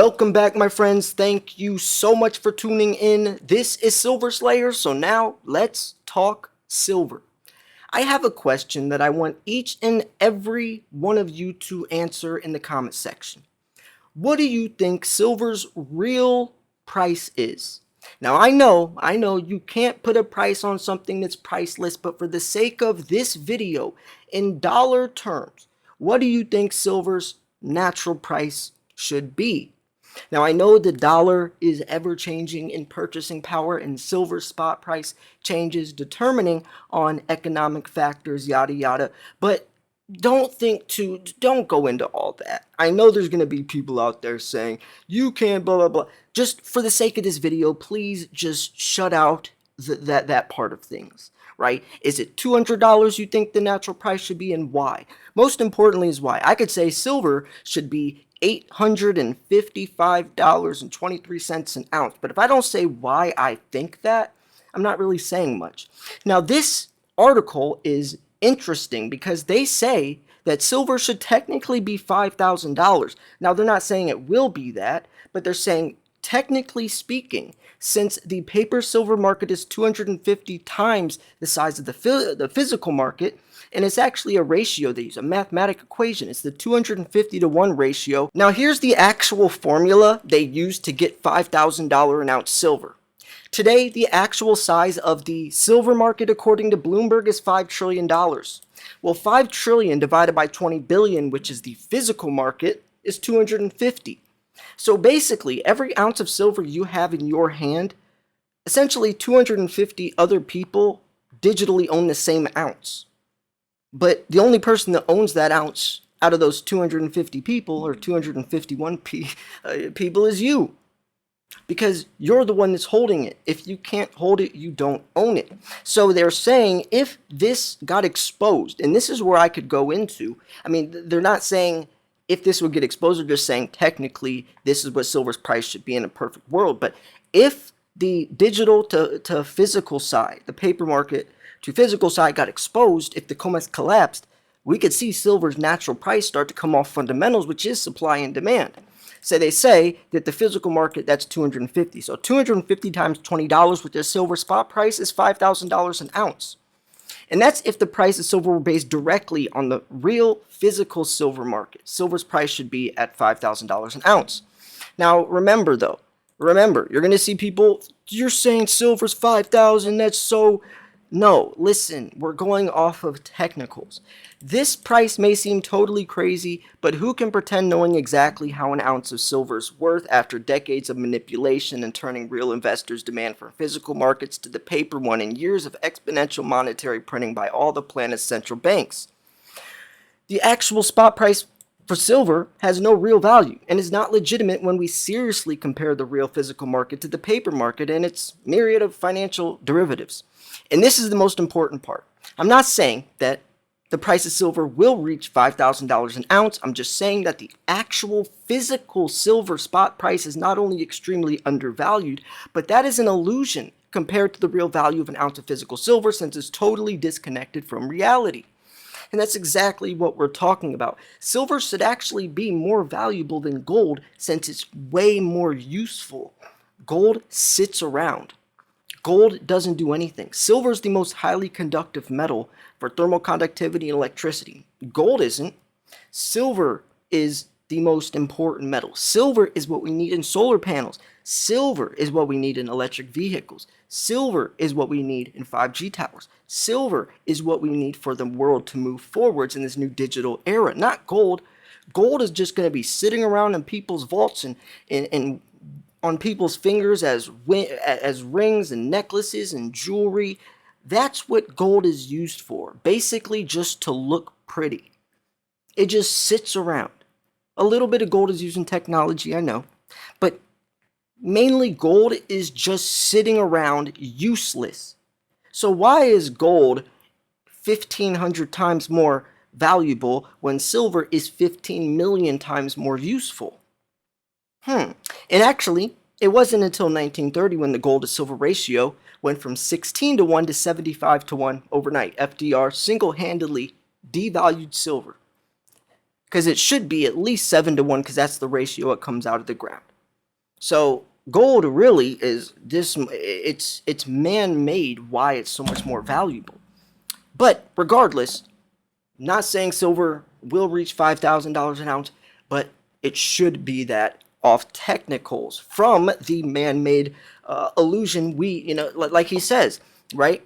Welcome back, my friends. Thank you so much for tuning in. This is Silver Slayer, so now let's talk silver. I have a question that I want each and every one of you to answer in the comment section. What do you think silver's real price is? Now, I know you can't put a price on something that's priceless, but for the sake of this video, in dollar terms, what do you think silver's natural price should be? Now, I know the dollar is ever changing in purchasing power, and silver spot price changes determining on economic factors, yada yada, but don't go into all that. I know there's going to be people out there saying you can't blah blah blah. Just for the sake of this video, please just shut out that part of things, right? Is it $200 you think the natural price should be, and why? Most importantly is why. I could say silver should be $855.23 an ounce, but if I don't say why I think that, I'm not really saying much. Now, this article is interesting because they say that silver should technically be $5,000. Now, they're not saying it will be that, but they're saying, technically speaking, since the paper silver market is 250 times the size of the physical market, and it's actually a ratio they use, a mathematical equation. It's the 250 to 1 ratio. Now, here's the actual formula they use to get $5,000 an ounce silver. Today, the actual size of the silver market, according to Bloomberg, is $5 trillion. Well, 5 trillion divided by 20 billion, which is the physical market, is 250. So basically, every ounce of silver you have in your hand, essentially 250 other people digitally own the same ounce. But the only person that owns that ounce out of those 250 people, or 251 people, is you. Because you're the one that's holding it. If you can't hold it, you don't own it. So they're saying if this got exposed, and this is where I could go into, I mean, they're not saying if this would get exposed, they're just saying technically this is what silver's price should be in a perfect world. But if the digital to physical side, the paper market to physical side got exposed, if the COMEX collapsed, we could see silver's natural price start to come off fundamentals, which is supply and demand. So they say that the physical market, that's 250. So 250 times $20 with their silver spot price is $5,000 an ounce. And that's if the price of silver were based directly on the real physical silver market. Silver's price should be at $5,000 an ounce. Now, remember, you're going to see people, you're saying silver's 5,000, that's so... No, listen, we're going off of technicals. This price may seem totally crazy, but who can pretend knowing exactly how an ounce of silver is worth after decades of manipulation and turning real investors' demand for physical markets to the paper one and years of exponential monetary printing by all the planet's central banks? The actual spot price for silver has no real value and is not legitimate when we seriously compare the real physical market to the paper market and its myriad of financial derivatives. And this is the most important part. I'm not saying that the price of silver will reach $5,000 an ounce. I'm just saying that the actual physical silver spot price is not only extremely undervalued, but that is an illusion compared to the real value of an ounce of physical silver, since it's totally disconnected from reality. And that's exactly what we're talking about. Silver should actually be more valuable than gold, since it's way more useful. Gold sits around. Gold doesn't do anything. Silver is the most highly conductive metal for thermal conductivity and electricity. Gold isn't. Silver is the most important metal. Silver is what we need in solar panels. Silver is what we need in electric vehicles. Silver is what we need in 5G towers. Silver is what we need for the world to move forwards in this new digital era, not gold. Gold is just going to be sitting around in people's vaults and on people's fingers as rings and necklaces and jewelry. That's what gold is used for, basically just to look pretty. It just sits around. A little bit of gold is used in technology, I know, but mainly gold is just sitting around useless. So why is gold 1,500 times more valuable when silver is 15 million times more useful? And actually, it wasn't until 1930 when the gold to silver ratio went from 16 to 1 to 75 to 1 overnight. FDR single-handedly devalued silver. Because it should be at least 7 to 1, because that's the ratio it comes out of the ground. So gold really is this. It's man-made. Why it's so much more valuable. But regardless, not saying silver will reach $5,000 an ounce, but it should be that off technicals from the man-made illusion. Like he says, right?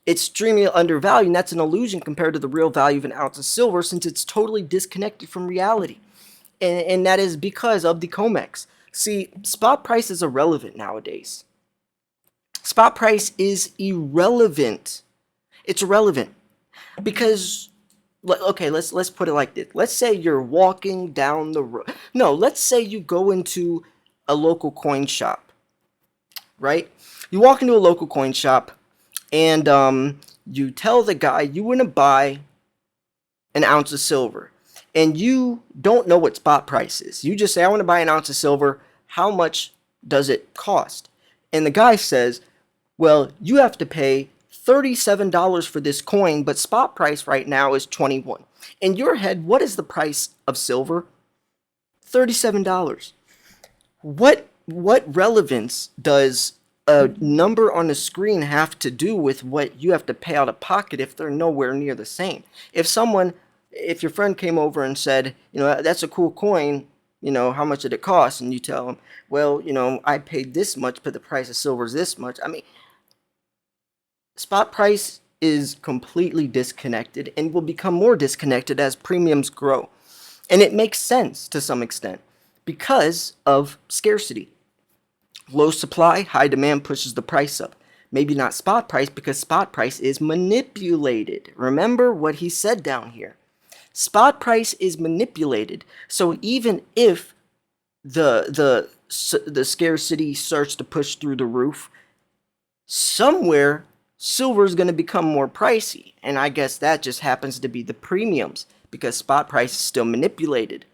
It's extremely undervalued, and that's an illusion compared to the real value of an ounce of silver, since it's totally disconnected from reality. And that is because of the COMEX. See, spot price is irrelevant nowadays. Spot price is irrelevant. It's irrelevant because, okay, let's put it like this. Let's say you're walking down the road. No, let's say you go into a local coin shop, right? You walk into a local coin shop, and you tell the guy you want to buy an ounce of silver, and you don't know what spot price is. You just say, I want to buy an ounce of silver. How much does it cost? And the guy says, well, you have to pay $37 for this coin, but spot price right now is 21. In your head, what is the price of silver? $37. What relevance does a number on the screen have to do with what you have to pay out of pocket if they're nowhere near the same? If your friend came over and said, that's a cool coin, how much did it cost? And you tell them, well, I paid this much, but the price of silver is this much. I mean, spot price is completely disconnected and will become more disconnected as premiums grow. And it makes sense to some extent because of scarcity. Low supply, high demand pushes the price up. Maybe not spot price, because spot price is manipulated. Remember what he said down here. Spot price is manipulated. So even if the scarcity starts to push through the roof, somewhere silver is going to become more pricey. And I guess that just happens to be the premiums, because spot price is still manipulated.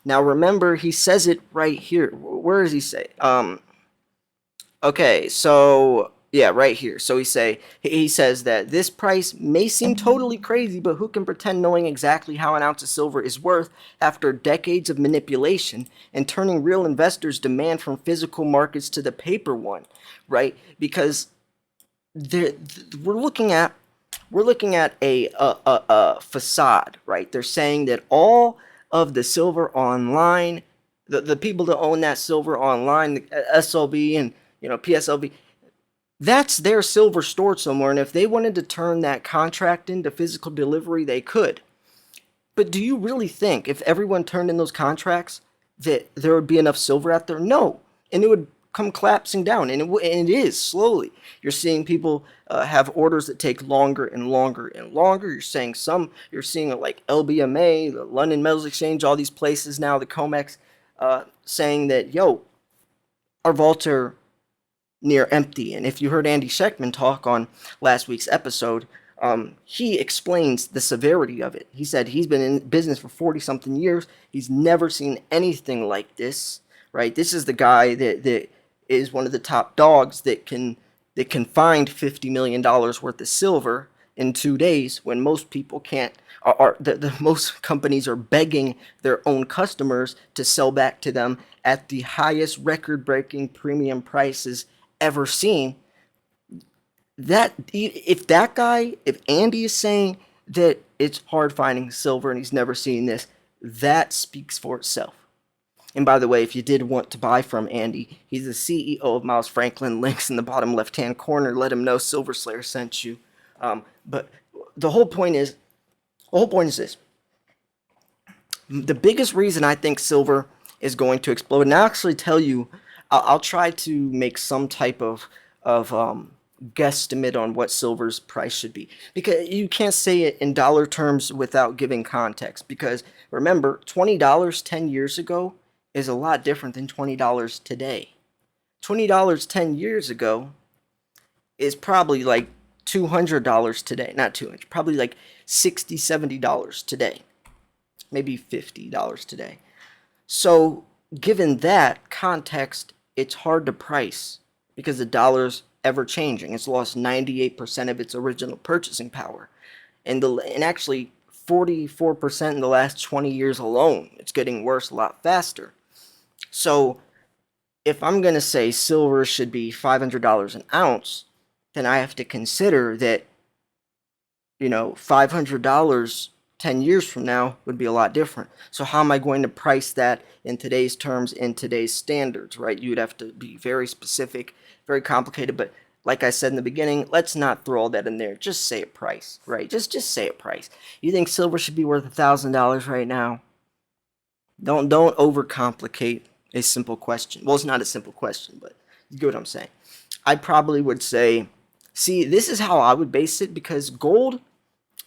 Now remember, he says it right here. Where does he say? Okay, so yeah, right here. So he says that this price may seem totally crazy, but who can pretend knowing exactly how an ounce of silver is worth after decades of manipulation and turning real investors' demand from physical markets to the paper one, right? Because we're looking at a facade, right? They're saying that all of the silver online, the people that own that silver online, the SLB and PSLV, that's their silver stored somewhere, and if they wanted to turn that contract into physical delivery, they could. But do you really think if everyone turned in those contracts that there would be enough silver out there? No, and it would come collapsing down, and it is slowly. You're seeing people have orders that take longer and longer and longer. You're seeing it like LBMA, the London Metals Exchange, all these places now, the COMEX, saying that, our vaults are near empty. And if you heard Andy Schechtman talk on last week's episode, he explains the severity of it. He said he's been in business for 40 something years. He's never seen anything like this, right? This is the guy that is one of the top dogs that can find $50 million worth of silver in 2 days, when most people can't. Most companies are begging their own customers to sell back to them at the highest record-breaking premium prices ever seen. If Andy is saying that it's hard finding silver and he's never seen this, that speaks for itself. And by the way, if you did want to buy from Andy, he's the CEO of Miles Franklin. Links in the bottom left-hand corner. Let him know Silver Slayer sent you. But the whole point is this. The biggest reason I think silver is going to explode, and I'll actually tell you, I'll try to make some type of guesstimate on what silver's price should be, because you can't say it in dollar terms without giving context. Because remember, $20 10 years ago is a lot different than $20 today. $20 10 years ago is probably like $200 today. Not 200, probably like $60, $70 today. Maybe $50 today. So given that context, it's hard to price because the dollar's ever changing. It's lost 98% of its original purchasing power. And actually 44% in the last 20 years alone. It's getting worse a lot faster. So if I'm going to say silver should be $500 an ounce, then I have to consider that, $500 10 years from now would be a lot different. So how am I going to price that in today's terms, in today's standards, right? You'd have to be very specific, very complicated, but like I said in the beginning, let's not throw all that in there. Just say a price, right? Just say a price. You think silver should be worth $1,000 right now? Don't overcomplicate a simple question. Well, it's not a simple question, but you get what I'm saying. I probably would say, see, this is how I would base it, because gold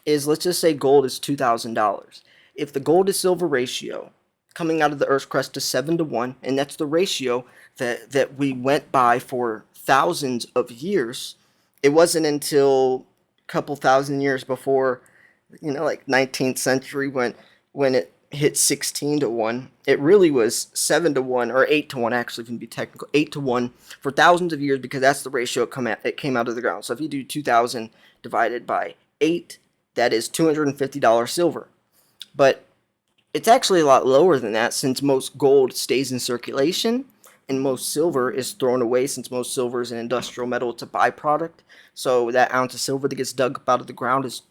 is, let's just say gold is $2,000. If the gold to silver ratio coming out of the Earth's crust is 7-1, and that's the ratio that we went by for thousands of years. It wasn't until a couple thousand years before, like 19th century when it hit 16-1. It really was 7-1, or 8-1 actually, if you can be technical, 8-1 for thousands of years, because that's the ratio it came out of the ground. So if you do 2,000 divided by 8, that is $250 silver. But it's actually a lot lower than that, since most gold stays in circulation and most silver is thrown away, since most silver is an industrial metal. It's a byproduct. So that ounce of silver that gets dug up out of the ground is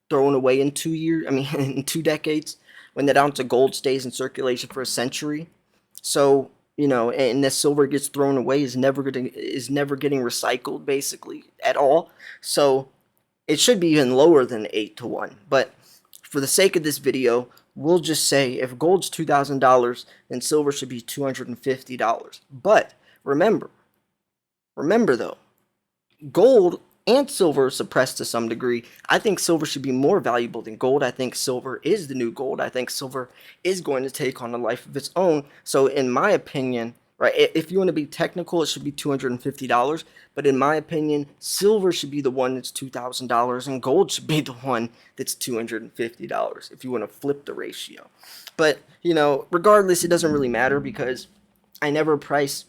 thrown away in 2 years. I mean, in 2 decades, when that ounce of gold stays in circulation for a century. So, and the silver gets thrown away, is never getting recycled basically at all. So it should be even lower than 8-1. But for the sake of this video, we'll just say if gold's $2,000, then silver should be $250. But remember though, gold and silver are suppressed to some degree. I think silver should be more valuable than gold. I think silver is the new gold. I think silver is going to take on a life of its own. So in my opinion, right, if you want to be technical, it should be $250. But in my opinion, silver should be the one that's $2,000, and gold should be the one that's $250, if you want to flip the ratio. But, regardless, it doesn't really matter, because I never price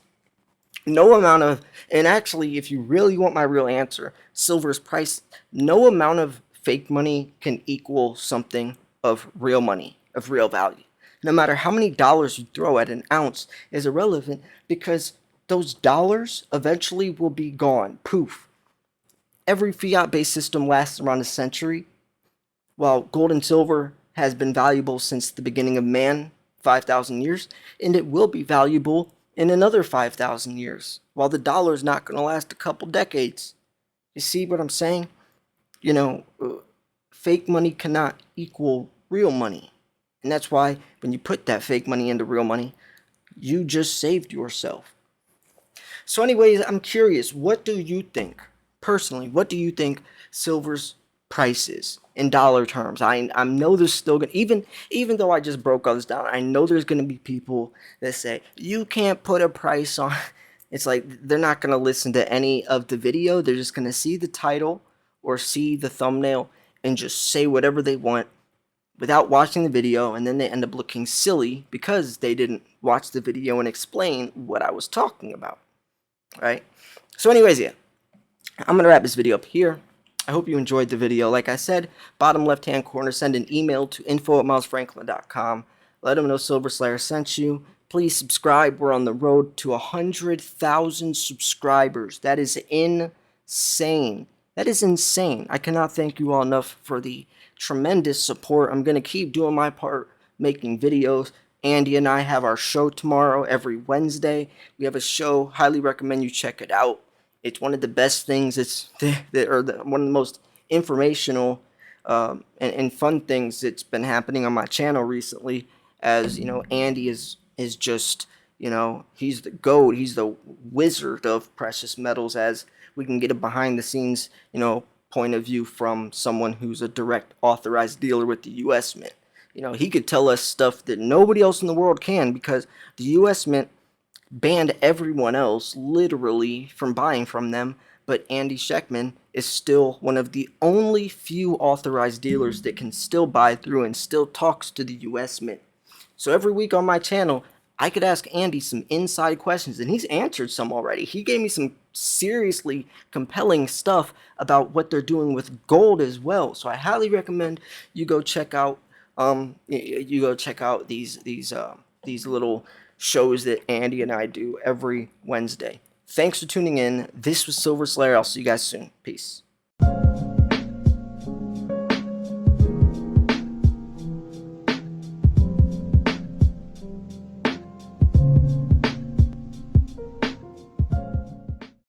no amount of, and actually, if you really want my real answer, silver's price, no amount of fake money can equal something of real money, of real value. No matter how many dollars you throw at an ounce is irrelevant, because those dollars eventually will be gone. Poof. Every fiat-based system lasts around a century, while gold and silver has been valuable since the beginning of man, 5,000 years, and it will be valuable in another 5,000 years, while the dollar is not going to last a couple decades. You see what I'm saying? Fake money cannot equal real money. And that's why when you put that fake money into real money, you just saved yourself. So anyways, I'm curious, what do you think, personally, what do you think silver's price is in dollar terms? I know there's still going to, even though I just broke all this down, I know there's going to be people that say, you can't put a price on. It's like they're not going to listen to any of the video. They're just going to see the title or see the thumbnail and just say whatever they want without watching the video, and then they end up looking silly because they didn't watch the video and explain what I was talking about, right? So anyways, yeah, I'm going to wrap this video up here. I hope you enjoyed the video. Like I said, bottom left-hand corner, send an email to info@milesfranklin.com. Let them know Silver Slayer sent you. Please subscribe. We're on the road to 100,000 subscribers. That is insane. That is insane. I cannot thank you all enough for the tremendous support. I'm going to keep doing my part, making videos. Andy and I have our show tomorrow, every Wednesday. We have a show. Highly recommend you check it out. It's one of the best things. It's one of the most informational and fun things that's been happening on my channel recently. As Andy is just, he's the GOAT. He's the wizard of precious metals, as we can get a behind the scenes, point of view from someone who's a direct authorized dealer with the U.S. Mint. He could tell us stuff that nobody else in the world can, because the U.S. Mint banned everyone else literally from buying from them, but Andy Schectman is still one of the only few authorized dealers that can still buy through and still talks to the U.S. Mint. So every week on my channel, I could ask Andy some inside questions, and he's answered some already. He gave me some seriously compelling stuff about what they're doing with gold as well. So I highly recommend you go check out these little shows that Andy and I do every Wednesday. Thanks for tuning in. This was Silver Slayer. I'll see you guys soon. Peace.